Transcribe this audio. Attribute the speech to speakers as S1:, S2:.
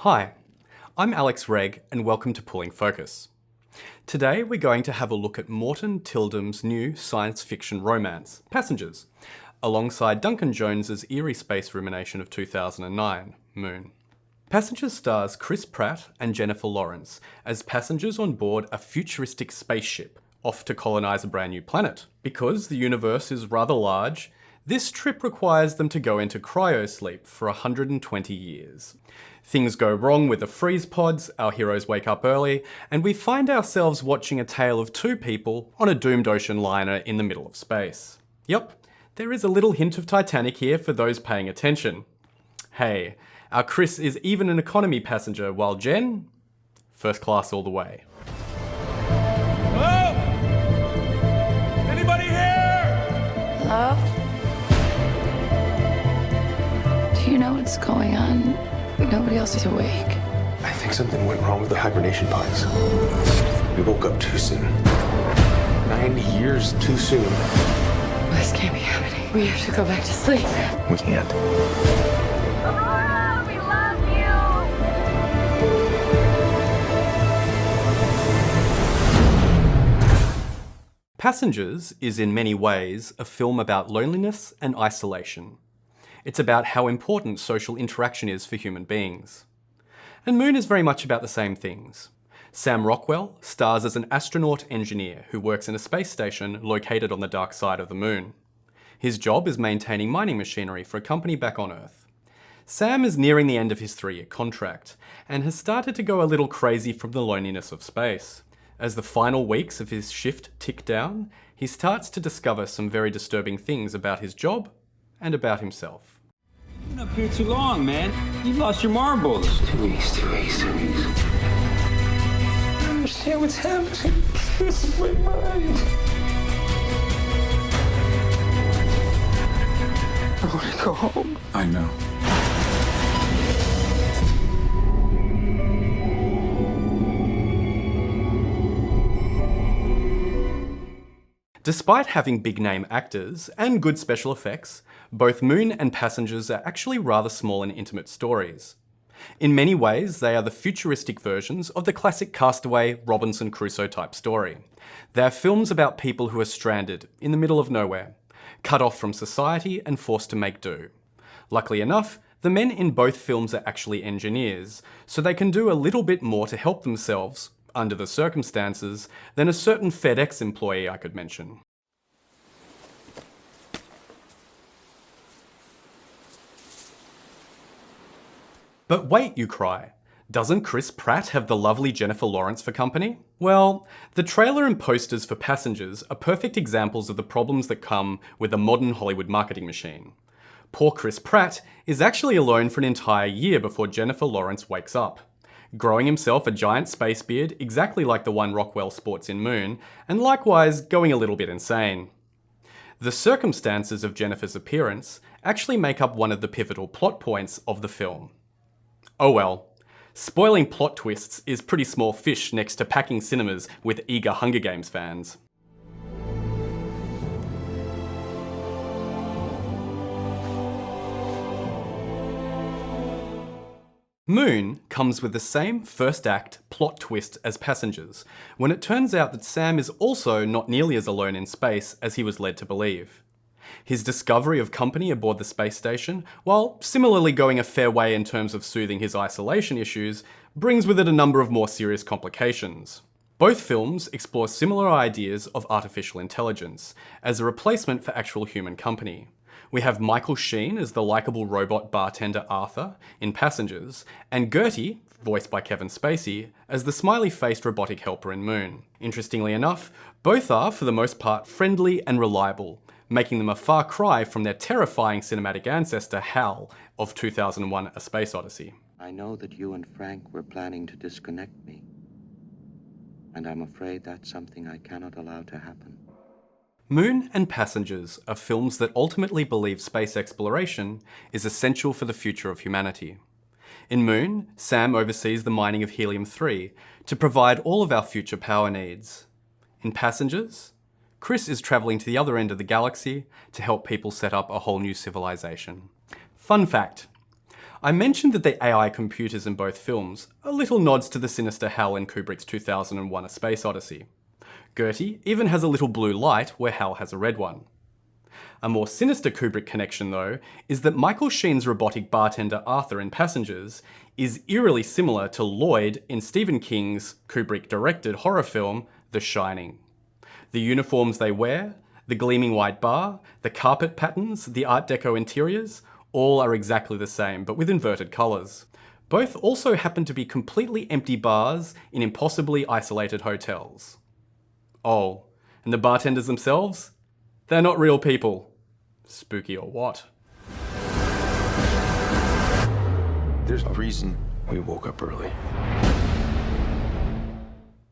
S1: Hi, I'm Alex Regg and welcome to Pulling Focus. Today we're going to have a look at Morton Tilden's new science fiction romance, Passengers, alongside Duncan Jones's eerie space rumination of 2009, Moon. Passengers stars Chris Pratt and Jennifer Lawrence as passengers on board a futuristic spaceship off to colonise a brand new planet. Because the universe is rather large, this trip requires them to go into cryosleep for 120 years. Things go wrong with the freeze pods, our heroes wake up early, and we find ourselves watching a tale of two people on a doomed ocean liner in the middle of space. Yep, there is a little hint of Titanic here for those paying attention. Hey, our Chris is even an economy passenger, while Jen, first class all the way.
S2: Hello? Anybody here?
S3: Hello? Do you know what's going on? Nobody else is awake.
S4: I think something went wrong with the hibernation pods. We woke up too soon. 90 years too soon.
S3: This can't be happening. We have to go back to sleep.
S4: We can't.
S5: Aurora, we love you!
S1: Passengers is in many ways a film about loneliness and isolation. It's about how important social interaction is for human beings. And Moon is very much about the same things. Sam Rockwell stars as an astronaut engineer who works in a space station located on the dark side of the moon. His job is maintaining mining machinery for a company back on Earth. Sam is nearing the end of his 3-year contract and has started to go a little crazy from the loneliness of space. As the final weeks of his shift tick down, he starts to discover some very disturbing things about his job and about himself.
S2: You've been up here too long, man. You've lost your marbles.
S4: 2 weeks, 2 weeks, 2 weeks. I don't understand what's happening. This is my mind. I want to go home.
S2: I know.
S1: Despite having big-name actors and good special effects, both Moon and Passengers are actually rather small and intimate stories. In many ways, they are the futuristic versions of the classic Castaway, Robinson Crusoe type story. They are films about people who are stranded in the middle of nowhere, cut off from society and forced to make do. Luckily enough, the men in both films are actually engineers, so they can do a little bit more to help themselves, under the circumstances, than a certain FedEx employee I could mention. But wait, you cry. Doesn't Chris Pratt have the lovely Jennifer Lawrence for company? Well, the trailer and posters for Passengers are perfect examples of the problems that come with a modern Hollywood marketing machine. Poor Chris Pratt is actually alone for an entire year before Jennifer Lawrence wakes up, growing himself a giant space beard exactly like the one Rockwell sports in Moon, and likewise going a little bit insane. The circumstances of Jennifer's appearance actually make up one of the pivotal plot points of the film. Oh well, spoiling plot twists is pretty small fish next to packing cinemas with eager Hunger Games fans. Moon comes with the same first act plot twist as Passengers, when it turns out that Sam is also not nearly as alone in space as he was led to believe. His discovery of company aboard the space station, while similarly going a fair way in terms of soothing his isolation issues, brings with it a number of more serious complications. Both films explore similar ideas of artificial intelligence as a replacement for actual human company. We have Michael Sheen as the likeable robot bartender Arthur in Passengers, and Gertie, voiced by Kevin Spacey, as the smiley-faced robotic helper in Moon. Interestingly enough, both are, for the most part, friendly and reliable, making them a far cry from their terrifying cinematic ancestor Hal of 2001: A Space Odyssey.
S6: I know that you and Frank were planning to disconnect me, and I'm afraid that's something I cannot allow to happen.
S1: Moon and Passengers are films that ultimately believe space exploration is essential for the future of humanity. In Moon, Sam oversees the mining of helium-3 to provide all of our future power needs. In Passengers, Chris is travelling to the other end of the galaxy to help people set up a whole new civilization. Fun fact: I mentioned that the AI computers in both films are little nods to the sinister Hal in Kubrick's 2001 A Space Odyssey. Gertie even has a little blue light where Hal has a red one. A more sinister Kubrick connection, though, is that Michael Sheen's robotic bartender Arthur in Passengers is eerily similar to Lloyd in Stephen King's Kubrick-directed horror film The Shining. The uniforms they wear, the gleaming white bar, the carpet patterns, the Art Deco interiors, all are exactly the same, but with inverted colours. Both also happen to be completely empty bars in impossibly isolated hotels. Oh, and the bartenders themselves? They're not real people. Spooky or what?
S4: There's a reason we woke up early.